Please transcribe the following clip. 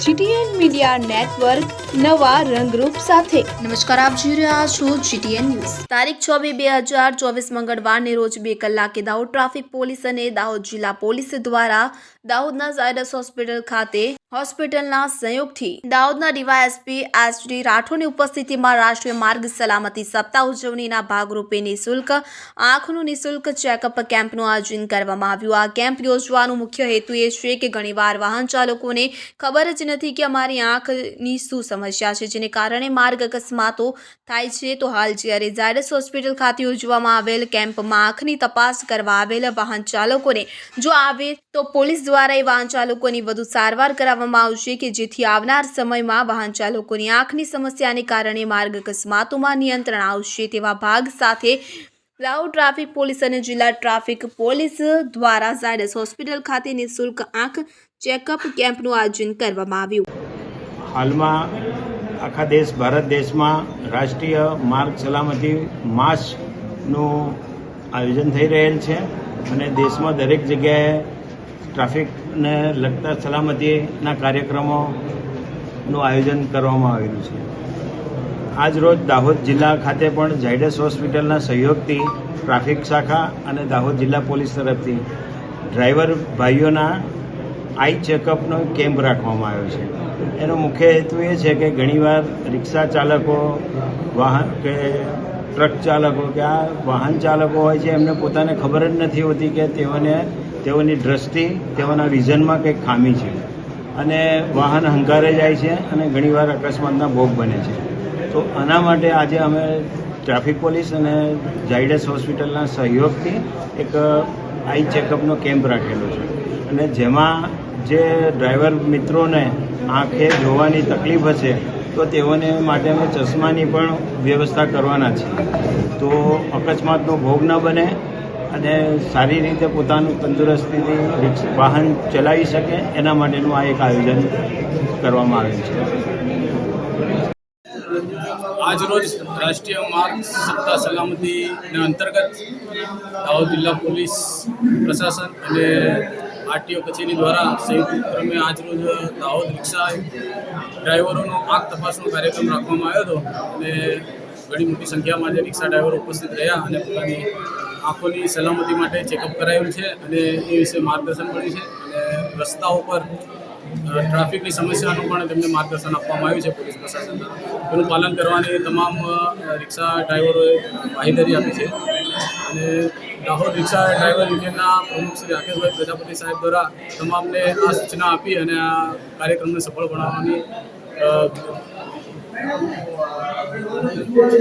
GTN media network નવા રંગરૂપ સાથે। નમસ્કાર, આપ જોઈ રહ્યા છો જીટીએન ન્યૂઝ। તારીખ 6/2/2024 મંગળવારને રોજ 2 કલાકે દાહોદ ટ્રાફિક પોલીસ અને દાહોદ જિલ્લા પોલીસ દ્વારા દાહોદના ઝાયડસ હોસ્પિટલ ખાતે હોસ્પિટલના સહયોગથી દાહોદના ડીવાયએસપી એસડી રાઠોડની ઉપસ્થિતિમાં રાષ્ટ્રીય માર્ગ સલામતી સપ્તાહ ઉજવણીના ભાગરૂપે નિઃશુલ્ક આંખનું નિઃશુલ્ક ચેકઅપ કેમ્પનું આયોજન કરવામાં આવ્યું। આ કેમ્પ યોજવાનો મુખ્ય હેતુ એ છે કે ઘણીવાર વાહન ચાલકોને ખબર જ નથી કે અમારી આંખની શું સમસ્યા છે, જેને કારણે માર્ગ અકસ્માતો થાય છે। તો હાલ જ્યારે ઝાયડસ હોસ્પિટલ ખાતે યોજવામાં આવેલ કેમ્પમાં આંખની તપાસ કરવા આવેલા વાહન ચાલકોને જો આવે તો પોલીસ દ્વારા એ વાહન ચાલકોની વધુ સારવાર કરાવવામાં આવશે કે જેથી આવનાર સમયમાં વાહન ચાલકોની આંખની સમસ્યાને કારણે માર્ગ અકસ્માતોમાં નિયંત્રણ આવશે। તેવા ભાગ સાથે દાહોદ ટ્રાફિક પોલીસ અને જિલ્લા ટ્રાફિક પોલીસ દ્વારા ઝાયડસ હોસ્પિટલ ખાતે નિઃશુલ્ક આંખ ચેકઅપ કેમ્પનું આયોજન કરવામાં આવ્યું। હાલમાં આખા ભારત દેશમાં રાષ્ટ્રીય માર્ગ સલામતી માસનું આયોજન થઈ રહેલ છે અને દેશમાં દરેક જગ્યાએ ટ્રાફિકને લગતા સલામતીના કાર્યક્રમોનું આયોજન કરવામાં આવેલું છે। આજ રોજ દાહોદ જિલ્લા ખાતે પણ ઝાયડસ હોસ્પિટલના સહયોગથી ટ્રાફિક શાખા અને દાહોદ જિલ્લા પોલીસ તરફથી ડ્રાઈવર ભાઈઓના આઈ ચેકઅપનો કેમ્પ રાખવામાં આવ્યો છે। એનો મુખ્ય હેતુ એ છે કે ઘણીવાર રિક્ષા ચાલકો કે ટ્રક ચાલકો કે આ વાહન ચાલકો હોય છે, એમને પોતાને ખબર જ નથી હોતી કે તેઓની દ્રષ્ટિ, તેઓના વિઝનમાં કંઈક ખામી છે અને વાહન હંકારે જાય છે અને ઘણીવાર અકસ્માતના ભોગ બને છે। તો આના માટે આજે અમે ટ્રાફિક પોલીસ અને ઝાયડસ હોસ્પિટલના સહયોગથી એક આઈ ચેકઅપનો કેમ્પ રાખેલો છે અને જેમાં જે ડ્રાઈવર મિત્રોને આંખે જોવાની તકલીફ હશે તો તેઓને માટે અમે ચશ્માની પણ વ્યવસ્થા કરવાના છીએ, તો અકસ્માતનો ભોગ ન બને અને સારી રીતે પોતાનું તંદુરસ્તીથી વાહન ચલાવી શકે એના માટેનું આ એક આયોજન કરવામાં આવ્યું છે। આજરોજ રાષ્ટ્રીય માર્ગ સપ્તાહ સલામતીના અંતર્ગત દાહોદ જિલ્લા પોલીસ પ્રશાસન અને આરટીઓ કચેરી દ્વારા સંયુક્ત ઉપક્રમે આજરોજ દાહોદ રિક્ષા ડ્રાઈવરોનો આંખ તપાસનો કાર્યક્રમ રાખવામાં આવ્યો હતો અને ઘણી મોટી સંખ્યામાં જે રિક્ષા ડ્રાઈવરો ઉપસ્થિત રહ્યા અને પોતાની આંખોની સલામતી માટે ચેકઅપ કરાયું છે અને એ વિશે માર્ગદર્શન મળ્યું છે અને રસ્તાઓ પર ટ્રાફિકની સમસ્યાનું પણ તેમને માર્ગદર્શન આપવામાં આવ્યું છે પોલીસ પ્રશાસન દ્વારા। તેનું પાલન કરવાની તમામ રિક્ષા ડ્રાઈવરોએ બાંહેધરી આપી છે અને દાહોદ રિક્ષા ડ્રાઈવર યુનિયનના પ્રમુખ શ્રી રાકેશભાઈ પ્રજાપતિ સાહેબ દ્વારા તમામને આ સૂચના આપી અને આ કાર્યક્રમને સફળ બનાવવાની